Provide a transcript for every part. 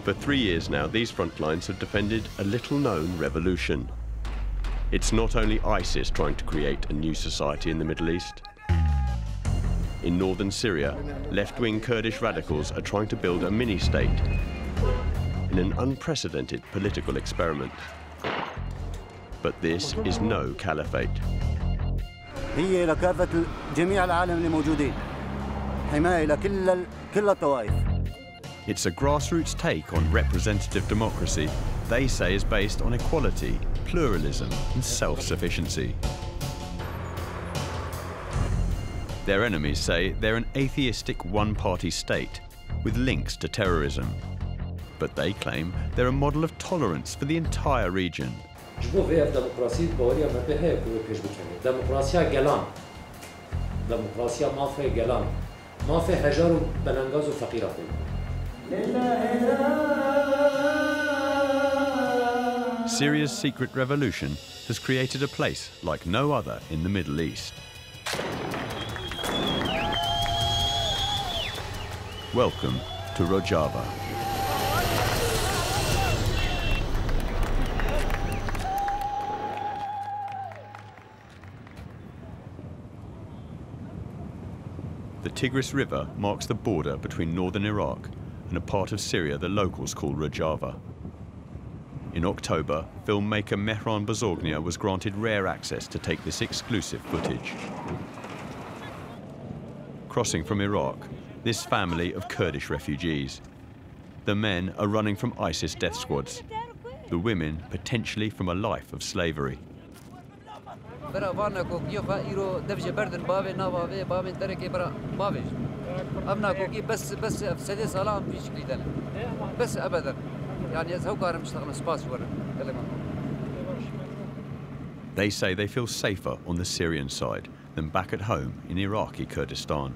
For 3 years now, these front lines have defended a little-known revolution. It's not only ISIS trying to create a new society in the Middle East. In northern Syria, left-wing Kurdish radicals are trying to build a mini-state in an unprecedented political experiment. But this is no caliphate. هي لكافة جميع العالم اللي موجودين. حماية لكل الطوائف. It's a grassroots take on representative democracy they say is based on equality, pluralism and self-sufficiency. Their enemies say they're an atheistic one-party state with links to terrorism. But they claim they're a model of tolerance for the entire region. Syria's secret revolution has created a place like no other in the Middle East. Welcome to Rojava. The Tigris River marks the border between northern Iraq and a part of Syria the locals call Rojava. In October, filmmaker Mehran Bazorgnia was granted rare access to take this exclusive footage. Crossing from Iraq, this family of Kurdish refugees. The men are running from ISIS death squads, the women potentially from a life of slavery. They say they feel safer on the Syrian side than back at home in Iraqi Kurdistan.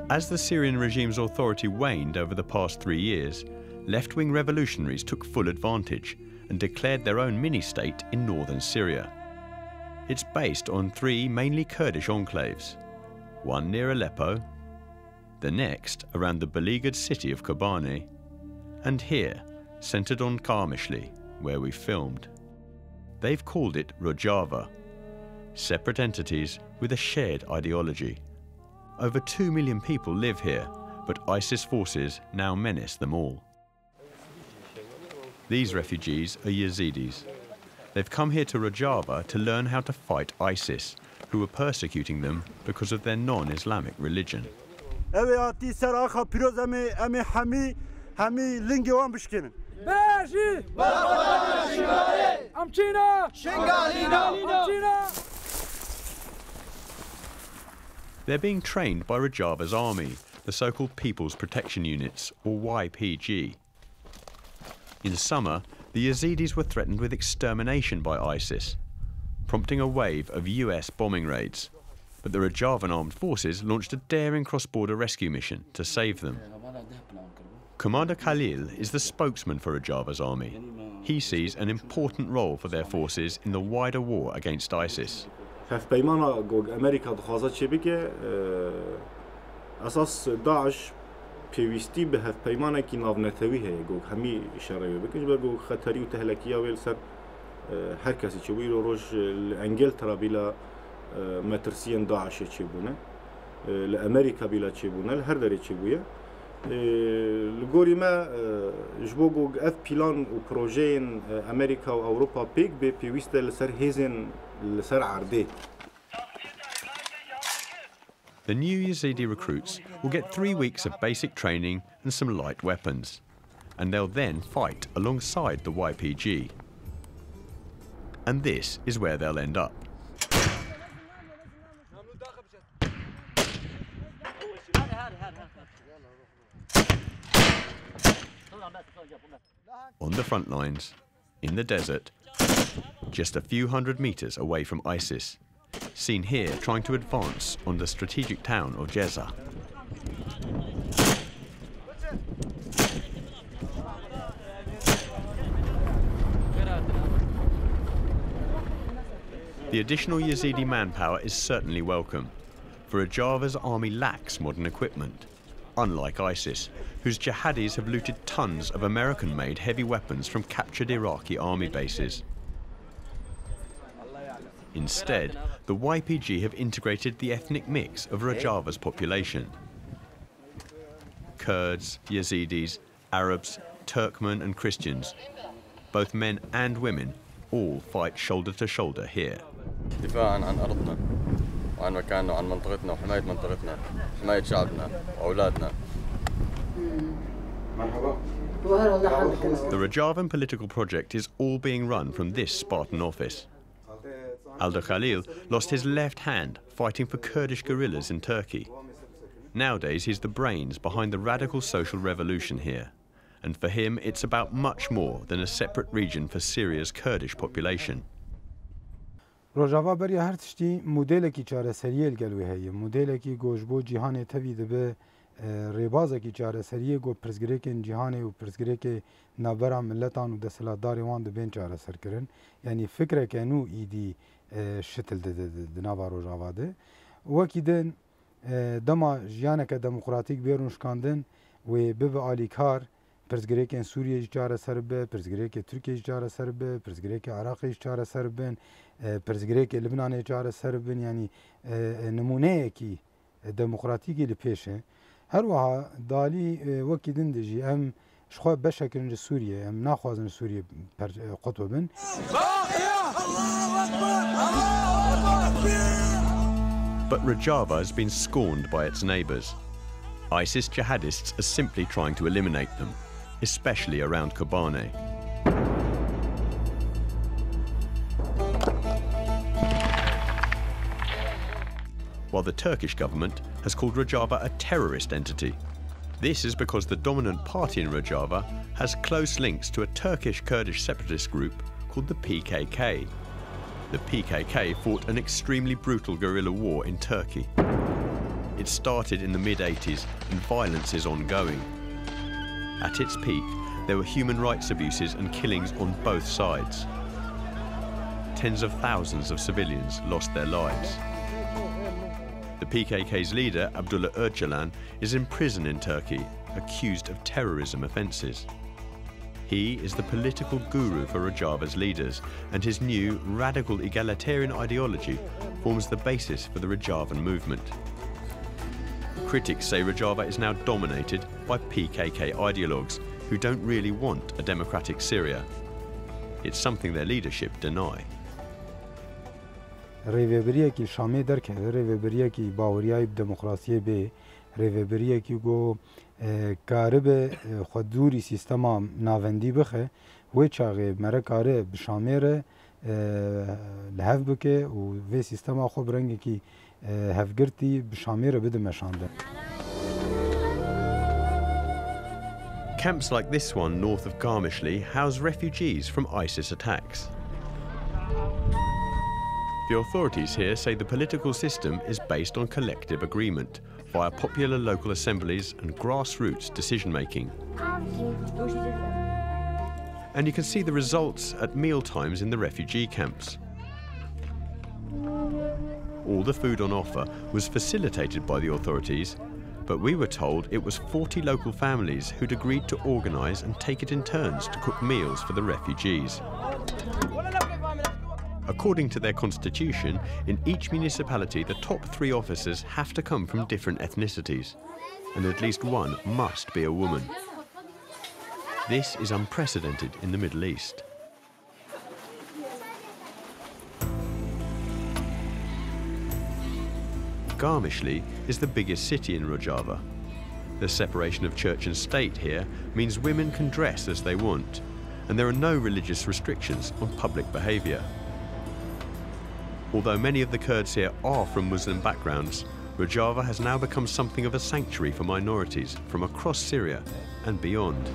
As the Syrian regime's authority waned over the past 3 years, left-wing revolutionaries took full advantage and declared their own mini-state in northern Syria. It's based on 3 mainly Kurdish enclaves, one near Aleppo, the next around the beleaguered city of Kobani, and here, centered on Qarmishli, where we filmed. They've called it Rojava, separate entities with a shared ideology. Over 2 million people live here, but ISIS forces now menace them all. These refugees are Yazidis. They've come here to Rojava to learn how to fight ISIS, who are persecuting them because of their non-Islamic religion. They're being trained by Rojava's army, the so-called People's Protection Units, or YPG. In summer, the Yazidis were threatened with extermination by ISIS, prompting a wave of US bombing raids. But the Rojavan armed forces launched a daring cross-border rescue mission to save them. Commander Khalil is the spokesman for Rojava's army. He sees an important role for their forces in the wider war against ISIS. پیوستی به هف پیمانه کی ناونتوی هی گو همی اشاره بکنج بگو خطری و تهلکی اول سر هر کسی چه وی روش انگل ترابیلا مترسیان داعش چه بونه لامریکا بیلا چه بونه هر دری چه بویه لگوری ما جبوگو اف پیلان و پروژین امریکا و اروپا پیک به پیوسته لسر هیزن لسر عرده. The new Yazidi recruits will get 3 weeks of basic training and some light weapons, and they'll then fight alongside the YPG. And this is where they'll end up. On the front lines, in the desert, just a few hundred meters away from ISIS, seen here trying to advance on the strategic town of Jezza. The additional Yazidi manpower is certainly welcome, for Rojava's army lacks modern equipment, unlike ISIS, whose jihadis have looted tons of American-made heavy weapons from captured Iraqi army bases. Instead, the YPG have integrated the ethnic mix of Rojava's population. Kurds, Yazidis, Arabs, Turkmen and Christians, both men and women, all fight shoulder to shoulder here. دفاعاً عن أرضنا وعن مكاننا وعن منطقتنا وحماية منطقتنا حماية شعبنا وأولادنا. The Rojavan political project is all being run from this Spartan office. Alda Khalil lost his left hand fighting for Kurdish guerrillas in Turkey. Nowadays he's the brains behind the radical social revolution here. And for him it's about much more than a separate region for Syria's Kurdish population. Rojava beriya her tiştî modelekî çareseriyê gelwê heye. Modelekî goj bo cîhanê tevî dibe rêbazekî çareseriyê got pirsgirêkên cîhanê û pirsgirêkê navbera milletan û desthilatdarê wan dibên çareserkirin. Yani fikreke nû îdî şitil di nava Rojava de. Wekî din dema jiyaneke demokratîk bêrûn şikandin wê bibe alîkar pirsgirêkên Sûriyê jî çareser bibe, pirsgirêkê Tirkiye jî çareser bibe, pirsgirêkê Iraqê jî çareser bin, pirsgirêkê Libnanê çareser bin, yani nimuneyekî demokratîkî li pêş e. Her wiha dalî wekî din de jî em ji xwe beşekirin ji Sûriyê, em naxwazin Sûriyê qut bin. But Rojava has been scorned by its neighbours. ISIS jihadists are simply trying to eliminate them, especially around Kobane. While the Turkish government has called Rojava a terrorist entity. This is because the dominant party in Rojava has close links to a Turkish Kurdish separatist group called the PKK. The PKK fought an extremely brutal guerrilla war in Turkey. It started in the mid-80s and violence is ongoing. At its peak, there were human rights abuses and killings on both sides. Tens of thousands of civilians lost their lives. The PKK's leader, Abdullah Öcalan, is in prison in Turkey, accused of terrorism offences. He is the political guru for Rojava's leaders, and his new radical egalitarian ideology forms the basis for the Rojavan movement. Critics say Rojava is now dominated by PKK ideologues who don't really want a democratic Syria. It's something their leadership deny. Rêvebiriyekî Şamê derkeve, rêvebiriyekî baweriyayê bi demokrasiyê bê, rêvebiriyekî got karibe xwe dûrî sîstema navendî bixe, wê çaxê mere kare bi Şamê re li hev bike û vê sîstema xwe bi rengekî hevgirtî bi Şamê re bide meşandin. Camps like this one north of Garmishli house refugees from ISIS attacks. The authorities here say the political system is based on collective agreement via popular local assemblies and grassroots decision-making. And you can see the results at mealtimes in the refugee camps. All the food on offer was facilitated by the authorities, but we were told it was 40 local families who'd agreed to organise and take it in turns to cook meals for the refugees. According to their constitution, in each municipality the top 3 officers have to come from different ethnicities, and at least one must be a woman. This is unprecedented in the Middle East. Garmishli is the biggest city in Rojava. The separation of church and state here means women can dress as they want, and there are no religious restrictions on public behaviour. Although many of the Kurds here are from Muslim backgrounds, Rojava has now become something of a sanctuary for minorities from across Syria and beyond.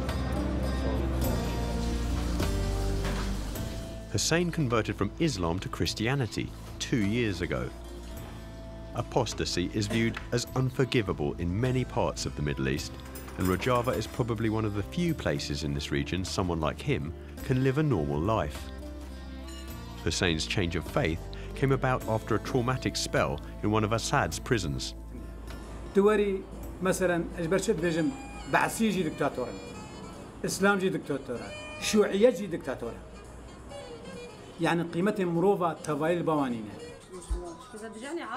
Hussein converted from Islam to Christianity 2 years ago. Apostasy is viewed as unforgivable in many parts of the Middle East, and Rojava is probably one of the few places in this region someone like him can live a normal life. Hussein's change of faith came about after a traumatic spell in one of Assad's prisons. دوري مثلا اجبرشت بيجم بعثي جي دكتاتورا اسلام جي دكتاتورا شيوعيه جي دكتاتورا يعني قيمتهم مروفه تفايل بوانينه.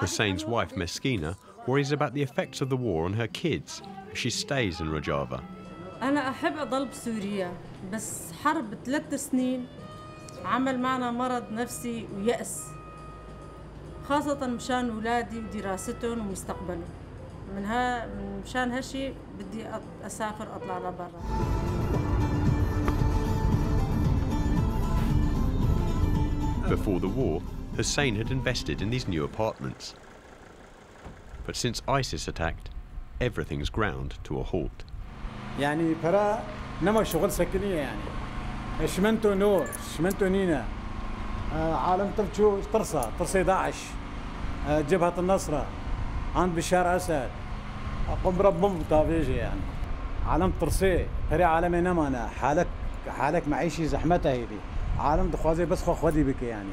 Hussein's wife Meskina worries about the effects of the war on her kids as she stays in Rojava. أنا أحب أضل بسوريا بس حرب 3 سنين عمل معنا مرض نفسي ويأس خاصة مشان أولادي ودراستهم ومستقبلهم مشان هالشي بدي أسافر أطلع لبرا. Before the war, Hussein had invested in these new apartments. But since ISIS attacked, everything's ground to a halt. يعني ترى نما شغل سكنية يعني شمنتو نور شمنتو نينا عالم ترشو ترصي داعش جبهة النصرة عند بشار أسد قنبرة بوم طافيجي يعني عالم ترصي ترى عالم نمانا حالك معيشي زحمتها هذي عالم دخوازي بس خودي بك يعني.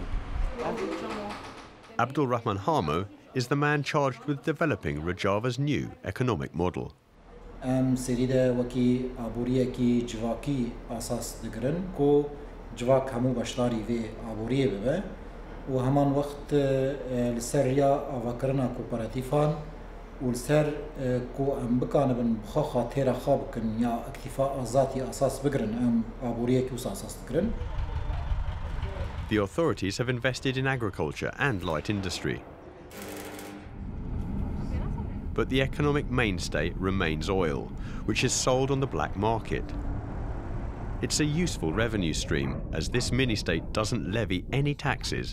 Abdul Rahman Hamo is the man charged with developing Rojava's new economic model. سريده وكي عبوريكي جواكي أساس دقرن كو جواك همو بشتاري في عبوريه ببه وهمان وقت لسريا أفكرنا كوبراتيفان والسر كو أم بكان بن بخاخة تيرا خابكن يا اكتفاء ذاتي أساس بقرن أم عبوريكي أساس دقرن. The authorities have invested in agriculture and light industry. But the economic mainstay remains oil, which is sold on the black market. It's a useful revenue stream, as this mini-state doesn't levy any taxes,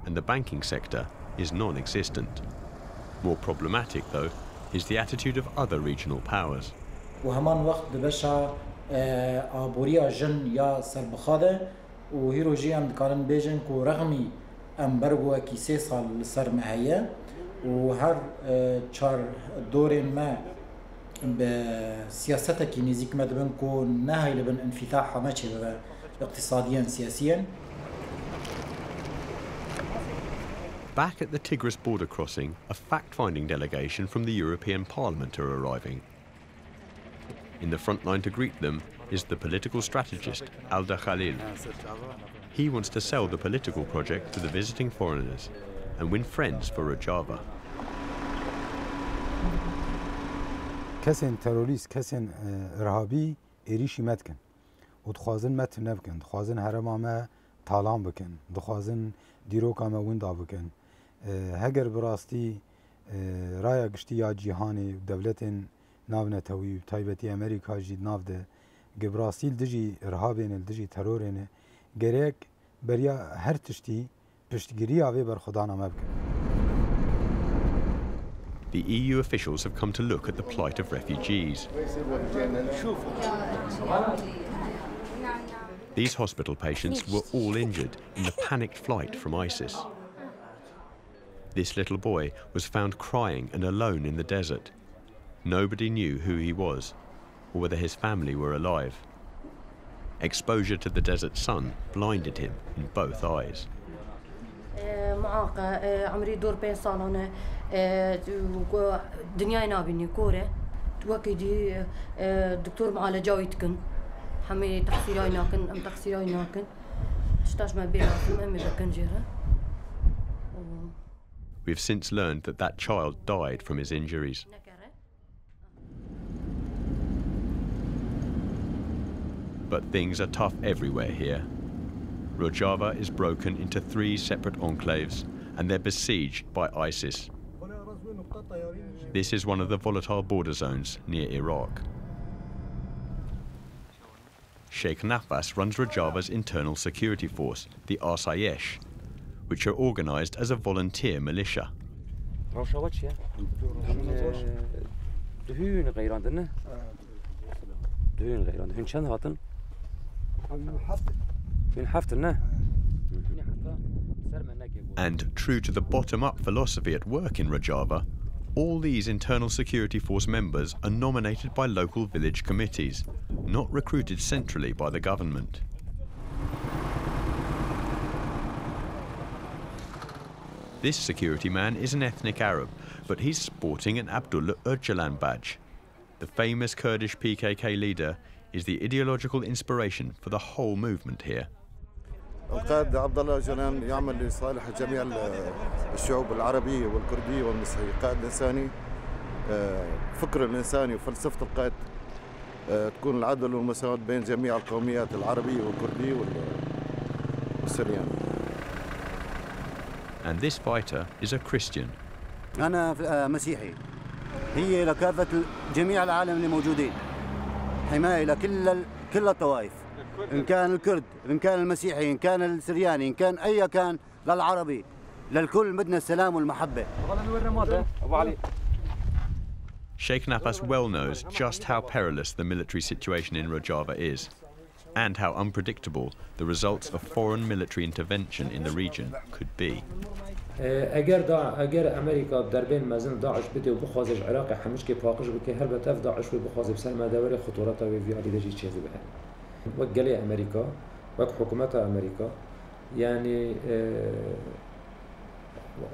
and the banking sector is non-existent. More problematic, though, is the attitude of other regional powers. وهمان وقت ببشا عبوريا جن يا سربخاده وهيروجي أم كارن بيجن كو رغمي أم برغوا كي 3 سال سر مهيا وهر 4 دورين ما بسياستها كي نزيك مدبن كو نهاي لبن انفتاحها ماشي اقتصاديا سياسيا. Back at the Tigris border crossing, a fact-finding delegation from the European Parliament are arriving. In the front line to greet them is the political strategist, Alda Khalil. He wants to sell the political project to the visiting foreigners and win friends for Rojava. کسین تروریست کسین ارهابی ایریشی متکن و دخوازن مت نبکن دخوازن حرم ما تالان بکن دخوازن دیروکا ما وندا بکن هگر براستی رایا گشتی یا جهانی دولتن ناو نتوی تایبتی امریکا جدید ناو ده گبراسیل دجی ارهابین دجی ترورین گریک بریا هر تشتی پشتگیری آوی بر خدا نام بکن. The EU officials have come to look at the plight of refugees. These hospital patients were all injured in the panicked flight from ISIS. This little boy was found crying and alone in the desert. Nobody knew who he was or whether his family were alive. Exposure to the desert sun blinded him in both eyes. معاقة عمري دور بين صالونة دنياي نابيني كورة توكيدي دكتور معالجة ويتكن حمي تقصيراي ناكن أم تقصيراي ناكن تشتاش ما بينا في أمي بكن جيرة. We've since learned that that child died from his injuries. But things are tough everywhere here. Rojava is broken into 3 separate enclaves and they're besieged by ISIS. This is one of the volatile border zones near Iraq. Sheikh Nafas runs Rojava's internal security force, the RSIEsh, which are organized as a volunteer militia. And true to the bottom-up philosophy at work in Rojava, all these internal security force members are nominated by local village committees, not recruited centrally by the government. This security man is an ethnic Arab, but he's sporting an Abdullah Öcalan badge. The famous Kurdish PKK leader is the ideological inspiration for the whole movement here. القائد عبد الله أوجلان يعمل لصالح جميع الشعوب العربية والكردية والمصرية، قائد إنساني، فكر الإنساني وفلسفة القائد تكون العدل والمساواة بين جميع القوميات العربية والكردية والسريانية. And this fighter is a Christian. أنا مسيحي. هي لكافة جميع العالم اللي موجودين. حماية لكل الطوائف. إن كان الكرد، إن كان المسيحي، إن كان السرياني، إن كان أي كان للعربي. للكل بدنا السلام والمحبة. Sheikh Nafas well knows just how perilous the military situation in Rojava is, and how unpredictable the results of foreign military intervention in the region could be. اگر امریکا در بین مزن داعش بده و بخوازش عراق همش که پاقش بکه هر بتف داعش و بخواز بسر مدار خطورات و ویالی دجی چیزی به وقت امریکا وقت حکومت امریکا یعنی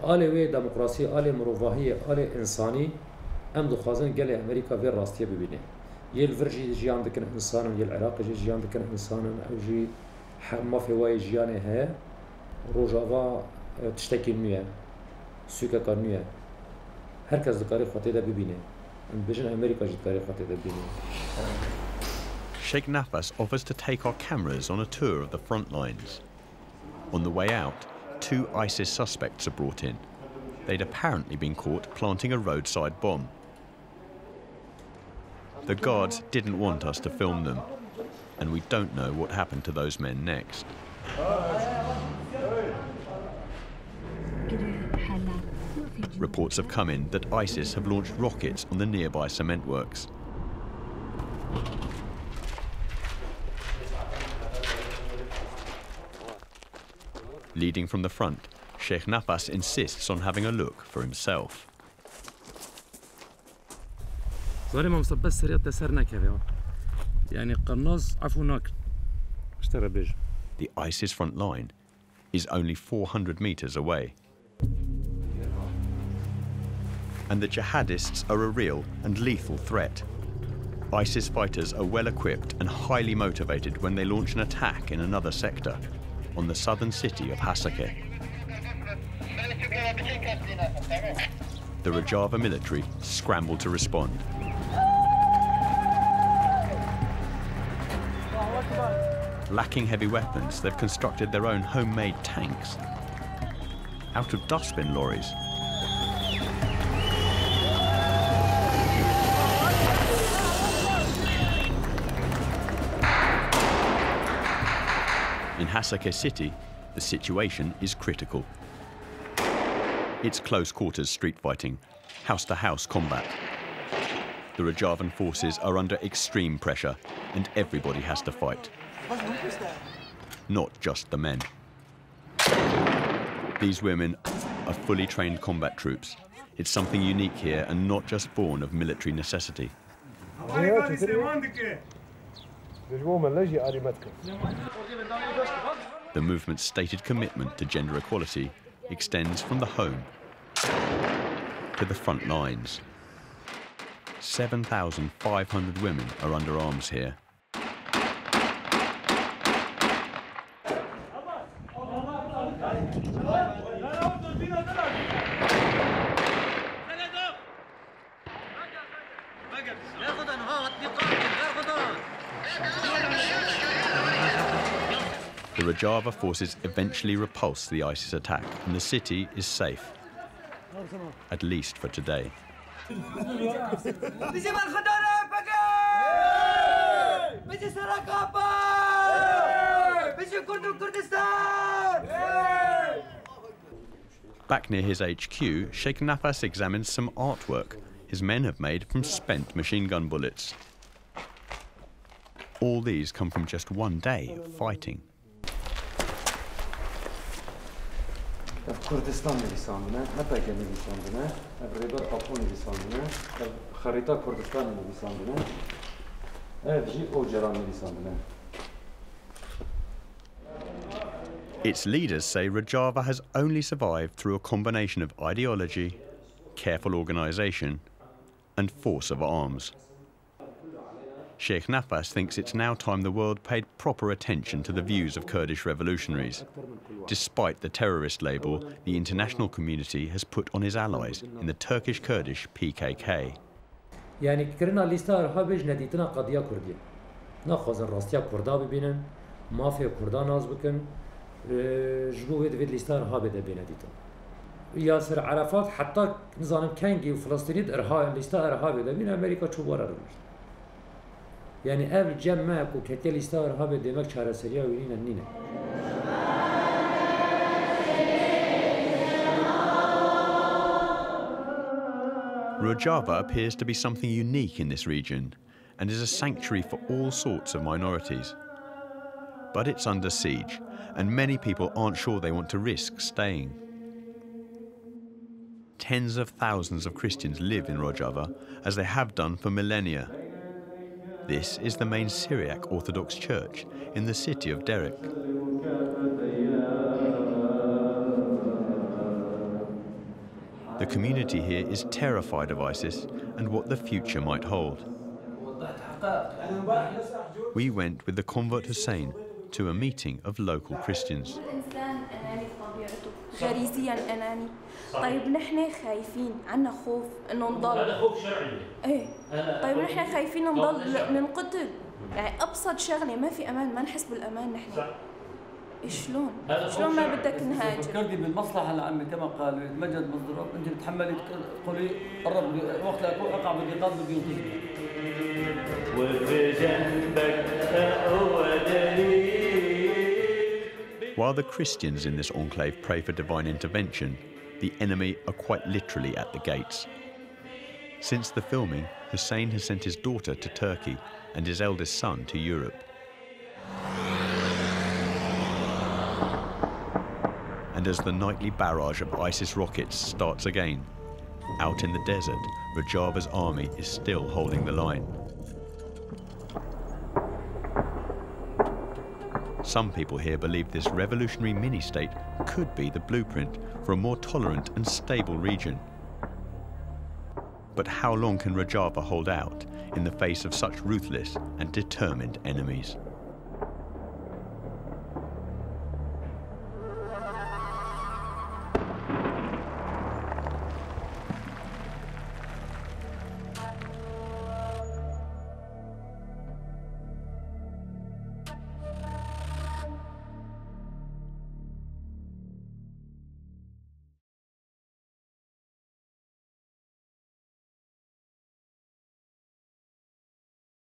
آل وی دموکراسی آل مروفاهی آل انسانی ام دخوازن قال امریکا وی راستیه ببینه یه الفرجی جیان دکن انسان یه العراق جیان دکن انسان او جی ما في واي جیانه ها روجاوا تشتكي نويا سوكا كارنويا هركز دكاري خاطي ده ببينه بيجن امريكا جدكاري خاطي ده ببينه. Sheikh Nafas offers to take our cameras on a tour of the front lines. On the way out, 2 ISIS suspects are brought in. They'd apparently been caught planting a roadside bomb. The guards didn't want us to film them, and we don't know what happened to those men next. Reports have come in that ISIS have launched rockets on the nearby cement works. Leading from the front, Sheikh Nafas insists on having a look for himself. The ISIS front line is only 400 meters away. And the jihadists are a real and lethal threat. ISIS fighters are well equipped and highly motivated when they launch an attack in another sector, on the southern city of Hasakeh. The Rojava military scramble to respond. Lacking heavy weapons, they've constructed their own homemade tanks out of dustbin lorries. In Hasakeh city, the situation is critical. It's close quarters street fighting, house-to-house combat. The Rojavan forces are under extreme pressure, and everybody has to fight. Not just the men. These women are fully trained combat troops. It's something unique here and not just born of military necessity. The movement's stated commitment to gender equality extends from the home to the front lines. 7,500 women are under arms here. The Rojava forces eventually repulse the ISIS attack, and the city is safe, at least for today. Back near his HQ, Sheikh Nafas examines some artwork his men have made from spent machine gun bullets. All these come from just one day of fighting. كردستان نویساندنه، حتی که نویساندنه، ابریبر آپو نویساندنه، خریطه کردستان نویساندنه، جی اوجران نویساندنه. Its leaders say Rojava has only survived through a combination of ideology, careful organisation and force of arms. Sheikh Nafas thinks it's now time the world paid proper attention to the views of Kurdish revolutionaries, despite the terrorist label the international community has put on his allies in the Turkish Kurdish PKK. يعني كرنا ليستا إرهابيج نديتنا قضية كردية. ناخذ الراستيا كردا ببينن، مافيا كردا ناز بكن، جبوه دفيد ليستا إرهابي دبي نديتنا. ياسر عرفات حتى نظام كانجي وفلسطيني إرهاب ليستا إرهابي دبين أمريكا شو برا رمش. يعني قبل جمع كوكتيل ليستا إرهابي دمك شهر سريع وينين النينة. Rojava appears to be something unique in this region and is a sanctuary for all sorts of minorities. But it's under siege, and many people aren't sure they want to risk staying. Tens of thousands of Christians live in Rojava, as they have done for millennia. This is the main Syriac Orthodox Church in the city of Derek. The community here is terrified of ISIS and what the future might hold. We went with the convert Hussein to a meeting of local Christians. غريزيا اناني طيب نحن خايفين عنا خوف انه نضل هذا خوف شرعي ايه طيب نحن خايفين نضل ننقتل يعني ابسط شغله ما في امان ما نحس بالامان نحن شلون ما بدك نهاجر فكرتي بالمصلحه لعمي كما قال مجد مصدر انت بتحملي تقولي قرب وقت لا اكون اقع بالنقاط بدي ينقذني وفي جنبك هو دليل. While the Christians in this enclave pray for divine intervention, the enemy are quite literally at the gates. Since the filming, Hussein has sent his daughter to Turkey and his eldest son to Europe. And as the nightly barrage of ISIS rockets starts again, out in the desert, Rojava's army is still holding the line. Some people here believe this revolutionary mini-state could be the blueprint for a more tolerant and stable region. But how long can Rojava hold out in the face of such ruthless and determined enemies?